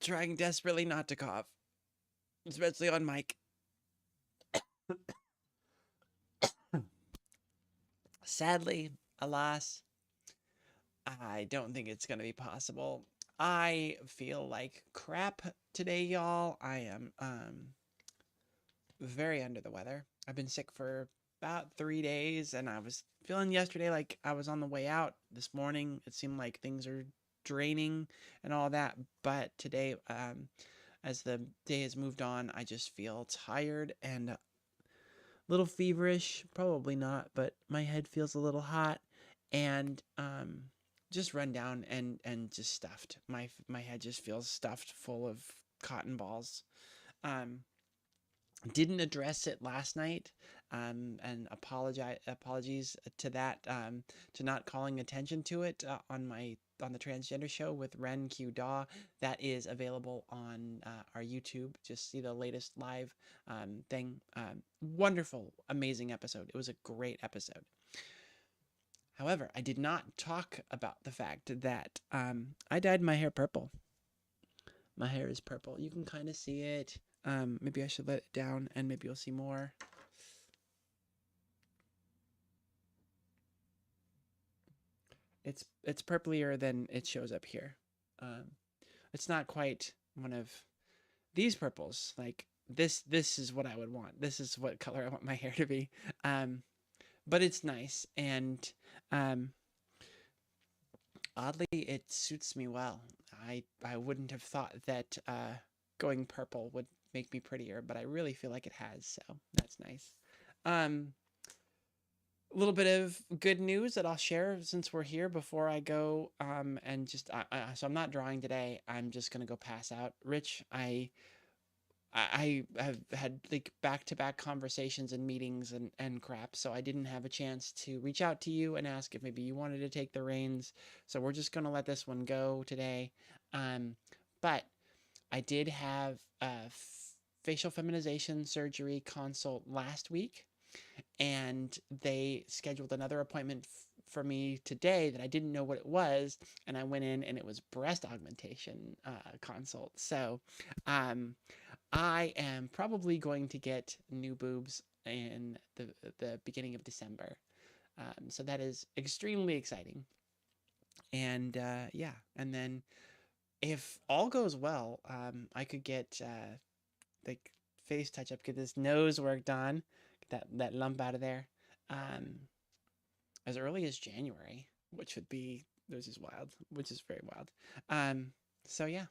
Trying desperately not to cough, especially on mic. Sadly, alas, I don't think it's going to be possible. I feel like crap today, y'all. I am very under the weather. I've been sick for about 3 days, and I was feeling yesterday like I was on the way out. This morning, it seemed like things are draining and all that. But today, as the day has moved on, I just feel tired and a little feverish. Probably not, but my head feels a little hot, and just run down and just stuffed. My head just feels stuffed full of cotton balls. Um, didn't address it last night, and apologies to that, to not calling attention to it on the transgender show with Ren Q Daw. That is available on our YouTube. Just see the latest live thing. Wonderful, amazing episode. It was a great episode. However, I did not talk about the fact that I dyed my hair purple. My hair is purple. You can kind of see it. Maybe I should let it down and maybe you'll see more. It's purplier than it shows up here. Um, it's not quite one of these purples. Like this is what I would want. This is what color I want my hair to be. Um, but it's nice, and um, oddly it suits me well. I wouldn't have thought that going purple would make me prettier, but I really feel like it has, so that's nice. Um, a little bit of good news that I'll share since we're here before I go, and just so I'm not drawing today. I'm just gonna go pass out. Rich, I have had like back to back conversations and meetings and crap, so I didn't have a chance to reach out to you and ask if maybe you wanted to take the reins. So we're just gonna let this one go today. But I did have a facial feminization surgery consult last week, and they scheduled another appointment for me today that I didn't know what it was, and I went in and it was breast augmentation consult. So um, I am probably going to get new boobs in the beginning of December. So that is extremely exciting. And yeah, and then if all goes well, I could get like face touch up, get this nose worked on, get that lump out of there, um, as early as January, which would be this is wild, which is very wild. Um, so yeah,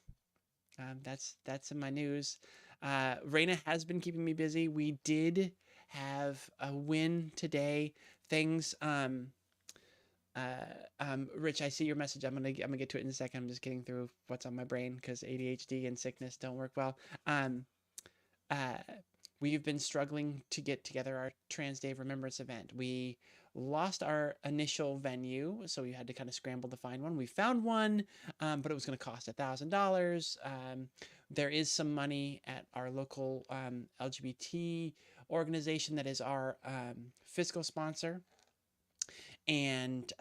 that's in my news. Raina has been keeping me busy. We did have a win today. Things Rich, I see your message. I'm gonna get to it in a second. I'm just getting through what's on my brain because ADHD and sickness don't work well. Um, uh, we've been struggling to get together our Trans Day of Remembrance event. We lost our initial venue, so we had to kind of scramble to find one. We found one, but it was going to cost $1,000. There is some money at our local LGBT organization that is our fiscal sponsor, and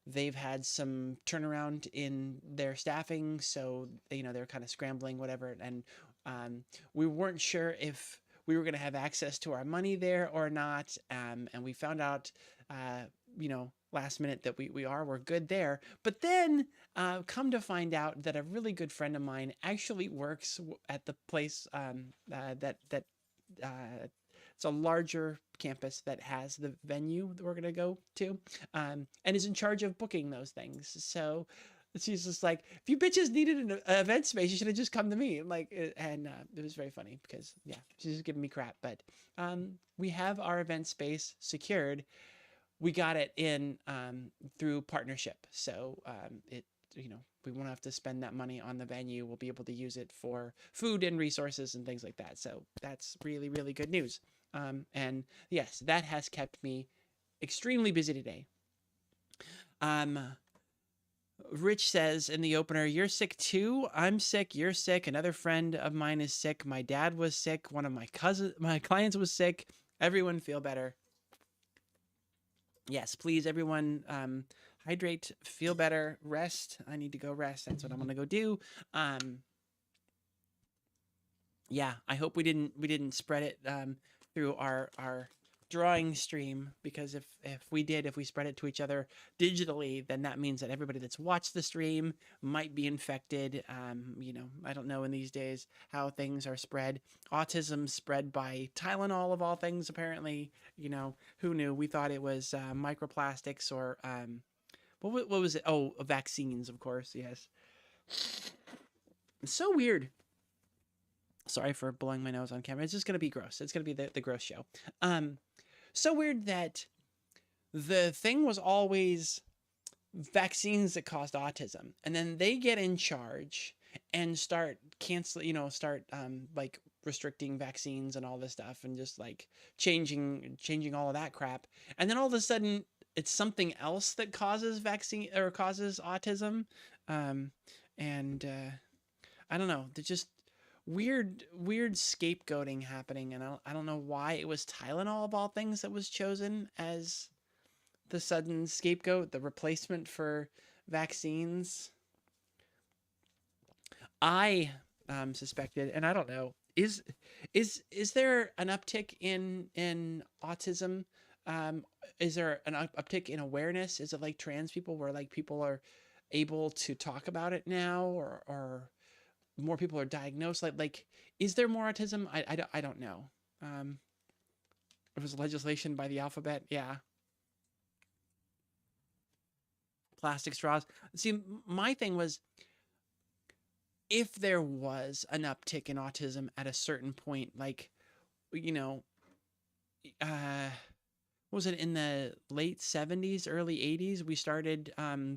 they've had some turnaround in their staffing, so they're kind of scrambling, whatever, and we weren't sure if we were going to have access to our money there or not, and we found out, last minute that we're good there. But then come to find out that a really good friend of mine actually works at the place that uh, it's a larger campus that has the venue that we're gonna go to, and is in charge of booking those things. So she's just like, if you bitches needed an event space, you should have just come to me. Like, and it was very funny because yeah, she's just giving me crap. But we have our event space secured. We got it in through partnership, so it we won't have to spend that money on the venue. We'll be able to use it for food and resources and things like that. So that's really, really good news. And yes, that has kept me extremely busy today. Um, Rich says in the opener, "You're sick too. I'm sick. You're sick. Another friend of mine is sick. My dad was sick. One of my clients was sick. Everyone feel better." Yes, please, everyone, hydrate, feel better, rest. I need to go rest. That's what I'm gonna go do. Um, yeah, I hope we didn't spread it through our drawing stream, because if we spread it to each other digitally, then that means that everybody that's watched the stream might be infected. I don't know in these days how things are spread. Autism spread by Tylenol of all things, apparently. Who knew? We thought it was microplastics or what was it? Oh, vaccines, of course. Yes. It's so weird. Sorry for blowing my nose on camera. It's just gonna be gross. It's gonna be the gross show. Um, so weird that the thing was always vaccines that caused autism, and then they get in charge and start cancel, start like restricting vaccines and all this stuff, and just like changing all of that crap, and then all of a sudden it's something else that causes vaccine or causes autism, um, and I don't know. They're just weird scapegoating happening, and I don't know why it was Tylenol of all things that was chosen as the sudden scapegoat, the replacement for vaccines. I suspected, and I don't know, is there an uptick in autism? Um, is there an uptick in awareness? Is it like trans people, where like people are able to talk about it now, or more people are diagnosed? Like is there more autism? I don't know. Um, it was legislation by the alphabet. Yeah, plastic straws. See, my thing was, if there was an uptick in autism at a certain point, like, you know, uh, was it in the late 70s, early 80s, we started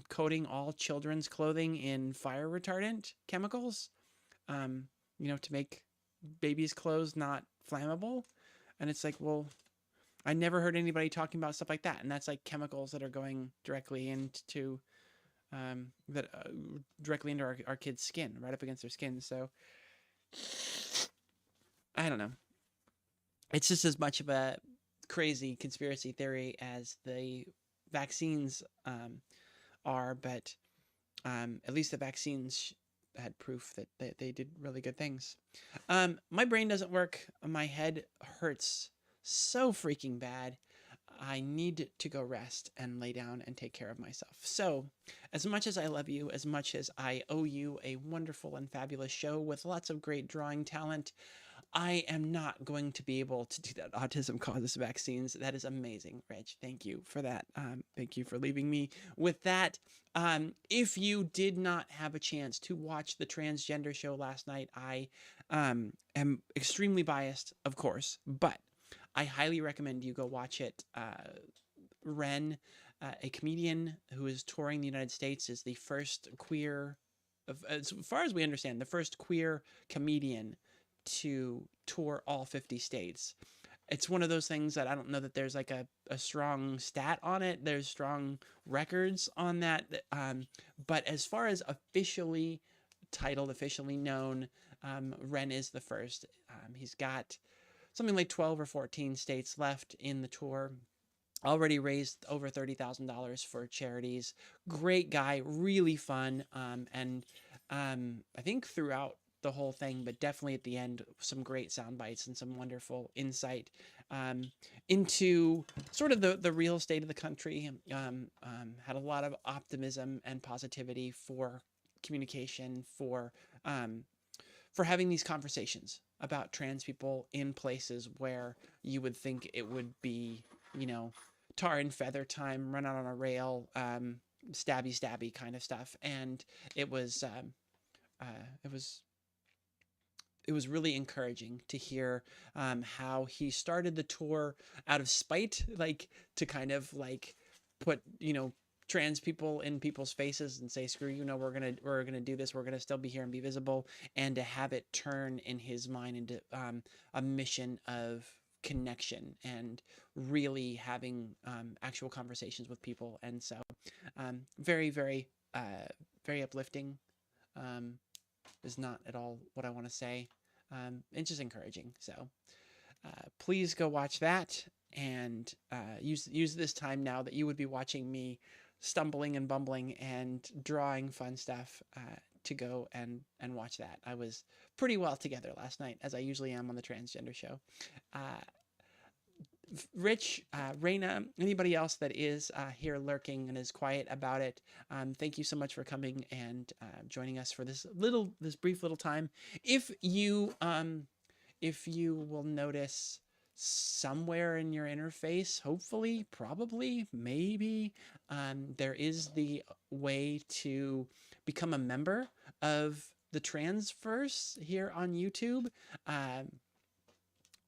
coating all children's clothing in fire retardant chemicals, um, to make babies' clothes not flammable. And it's like, well, I never heard anybody talking about stuff like that. And that's like chemicals that are going directly into that directly into our kids' skin, right up against their skin. So I don't know. It's just as much of a crazy conspiracy theory as the vaccines are, but at least the vaccines had proof that they did really good things. My brain doesn't work. My head hurts so freaking bad. I need to go rest and lay down and take care of myself. So, as much as I love you, as much as I owe you a wonderful and fabulous show with lots of great drawing talent, I am not going to be able to do that. Autism causes vaccines. That is amazing, Reg. Thank you for that. Thank you for leaving me with that. If you did not have a chance to watch the transgender show last night, I am extremely biased, of course, but I highly recommend you go watch it. Ren, a comedian who is touring the United States, is the first queer, as far as we understand, the first queer comedian to tour all 50 states. It's one of those things that I don't know that there's like a strong stat on it. There's strong records on that. But as far as officially titled, officially known, Ren is the first. He's got something like 12 or 14 states left in the tour. Already raised over $30,000 for charities. Great guy, really fun, and I think throughout the whole thing, but definitely at the end, some great sound bites and some wonderful insight into sort of the real state of the country. Had a lot of optimism and positivity for communication, for having these conversations about trans people in places where you would think it would be, tar and feather time, run out on a rail, stabby kind of stuff. And it was uh, it was it was really encouraging to hear how he started the tour out of spite, like to kind of like put trans people in people's faces and say, screw you, no, we're gonna do this, we're gonna still be here and be visible, and to have it turn in his mind into a mission of connection and really having actual conversations with people. And so very very uplifting. um, is not at all what I want to say. It's just encouraging. So please go watch that, and use this time now that you would be watching me stumbling and bumbling and drawing fun stuff to go and watch that. I was pretty well together last night, as I usually am on the transgender show. Uh, Rich, Raina, anybody else that is here lurking and is quiet about it, thank you so much for coming and joining us for this brief little time. If you will notice somewhere in your interface, hopefully, probably, maybe, there is the way to become a member of the Transverse here on YouTube.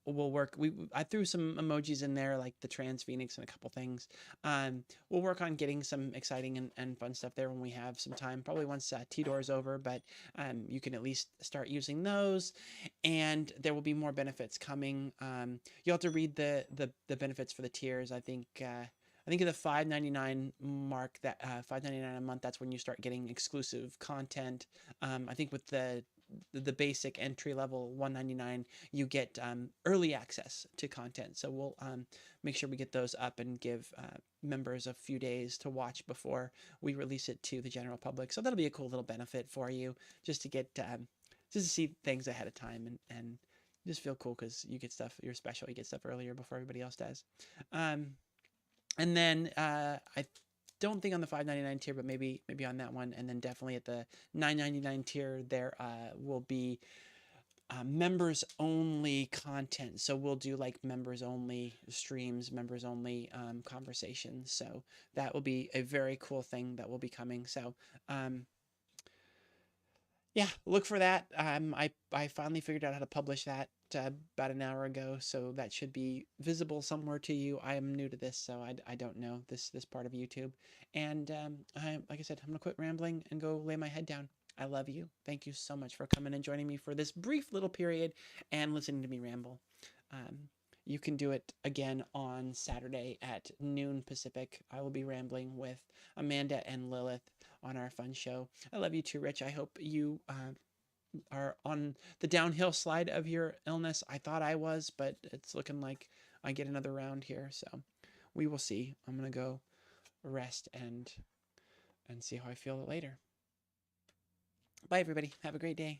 We'll work. I threw some emojis in there, like the trans phoenix and a couple things. We'll work on getting some exciting and fun stuff there when we have some time. Probably once TDOR is over, but you can at least start using those, and there will be more benefits coming. You'll have to read the benefits for the tiers. I think at the $5.99 mark, that $5.99 a month, that's when you start getting exclusive content. I think with the basic entry level $1.99, you get early access to content. So we'll make sure we get those up and give members a few days to watch before we release it to the general public. So that'll be a cool little benefit for you, just to get just to see things ahead of time and just feel cool because you get stuff. You're special. You get stuff earlier before everybody else does. And then I don't think on the $5.99 tier, but maybe on that one, and then definitely at the $9.99 tier, there will be members only content. So we'll do like members only streams, members only conversations. So that will be a very cool thing that will be coming. So yeah, look for that. I finally figured out how to publish that about an hour ago, so that should be visible somewhere to you. I am new to this, so I don't know this part of YouTube. And like I said, I'm gonna quit rambling and go lay my head down. I love you. Thank you so much for coming and joining me for this brief little period and listening to me ramble. You can do it again on Saturday at noon Pacific. I will be rambling with Amanda and Lilith on our fun show. I love you too, Rich. I hope you are on the downhill slide of your illness. I thought I was, but it's looking like I get another round here. So we will see. I'm going to go rest and see how I feel later. Bye, everybody. Have a great day.